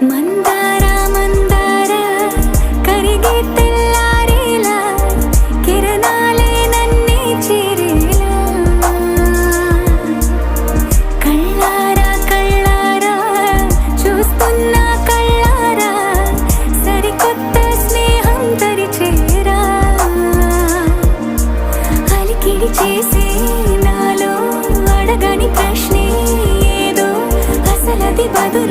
మందార మందార కరిగే తెల్లారేలా కిరణాలే నన్నే చేరేలా కళ్ళారా కళ్ళారా చూస్తున్నా కళ్ళారా సరికొత్త స్నేహం తరిచేరా అలికిడి చేసి నాలో అడగని ప్రశ్నే ఏదో అసలది బదులు